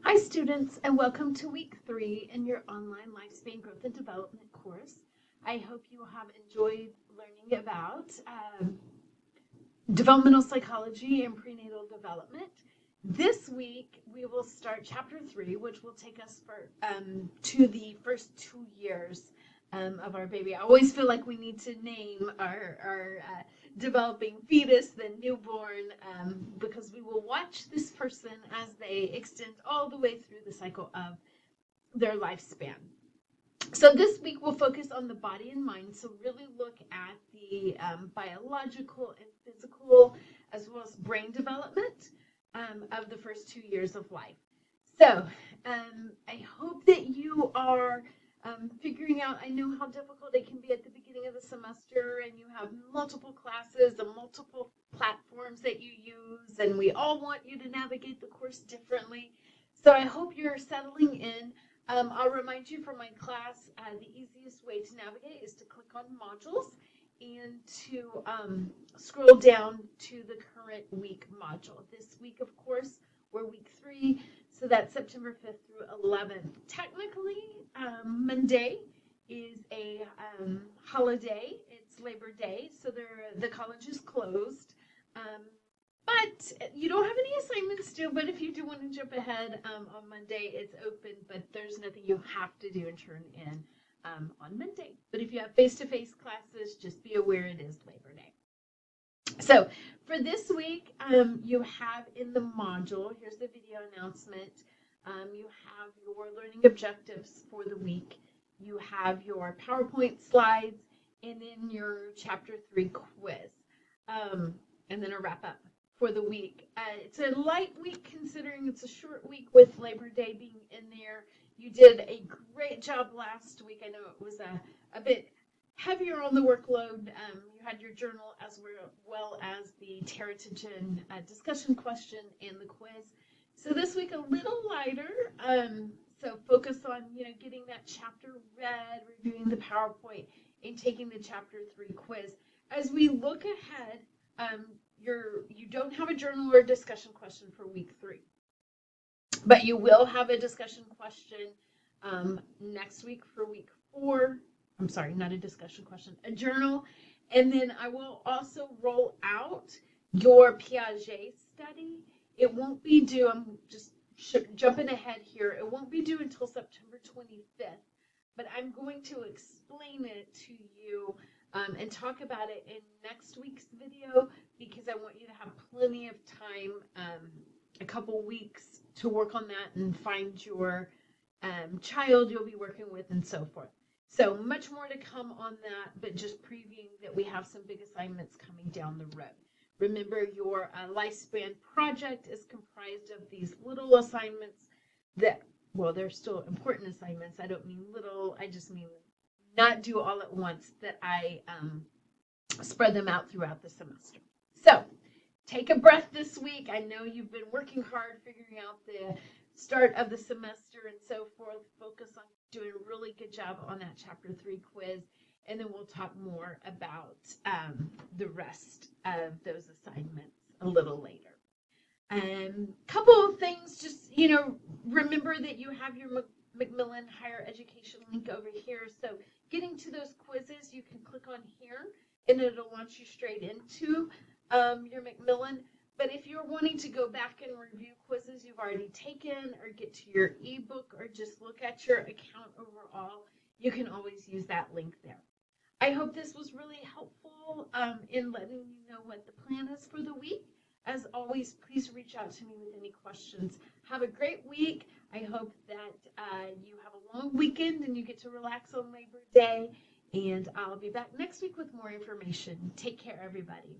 Hi students, and welcome to week 3 in your online lifespan growth and development course. I hope you have enjoyed learning about developmental psychology and prenatal development. This week we will start chapter 3, which will take us to the first 2 years of our baby. I always feel like we need to name our developing fetus, the newborn, because we will watch this person as they extend all the way through the cycle of their lifespan. So this week we'll focus on the body and mind. So really look at the biological and physical as well as brain development of the first 2 years of life. So I hope that you are figuring out. I know how difficult it can be at the beginning of the semester, and you have multiple classes and multiple platforms that you use, and we all want you to navigate the course differently. So I hope you're settling in. I'll remind you from my class, the easiest way to navigate is to click on modules and to scroll down to the current week module. This week, of course, we're week 3, so that's September 5th through 11th. Technically, Monday is a holiday. It's Labor Day, so the college is closed. But you don't have any assignments due, but if you do want to jump ahead on Monday, it's open, but there's nothing you have to do and turn in on Monday. But if you have face-to-face classes, just be aware it is Labor Day. So for this week, you have in the module, here's the video announcement, you have your learning objectives for the week, you have your PowerPoint slides, and then your Chapter 3 quiz, and then a wrap-up for the week. It's a light week considering it's a short week with Labor Day being in there. You did a great job last week. I know it was a bit heavier on the workload. You had your journal as well as the Teratogen discussion question and the quiz. So this week a little lighter. So focus on getting that chapter read, reviewing the PowerPoint, and taking the Chapter 3 quiz. As we look ahead, you don't have a journal or discussion question for week 3, but you will have a discussion question next week for week 4. I'm sorry, not a discussion question, a journal. And then I will also roll out your Piaget study. It won't be due, I'm just jumping ahead here, it won't be due until September 25th, but I'm going to explain it to you and talk about it in next week's video because I want you to have plenty of time, a couple weeks to work on that and find your child you'll be working with and so forth. So much more to come on that, but just previewing that we have some big assignments coming down the road. Remember, your lifespan project is comprised of these little assignments that, well, they're still important assignments. I don't mean little, I just mean not do all at once, that I spread them out throughout the semester. So take a breath this week. I know you've been working hard figuring out the start of the semester and so forth. Focus on doing a really good job on that Chapter 3 quiz, and then we'll talk more about the rest of those assignments a little later. Couple of things, just remember that you have your Macmillan Higher Education link over here. So getting to those quizzes, you can click on here, and it'll launch you straight into your Macmillan. But if you're wanting to go back and review quizzes you've already taken or get to your ebook or just look at your account overall, you can always use that link there. I hope this was really helpful in letting you know what the plan is for the week. As always, please reach out to me with any questions. Have a great week. I hope that you have a long weekend and you get to relax on Labor Day. And I'll be back next week with more information. Take care, everybody.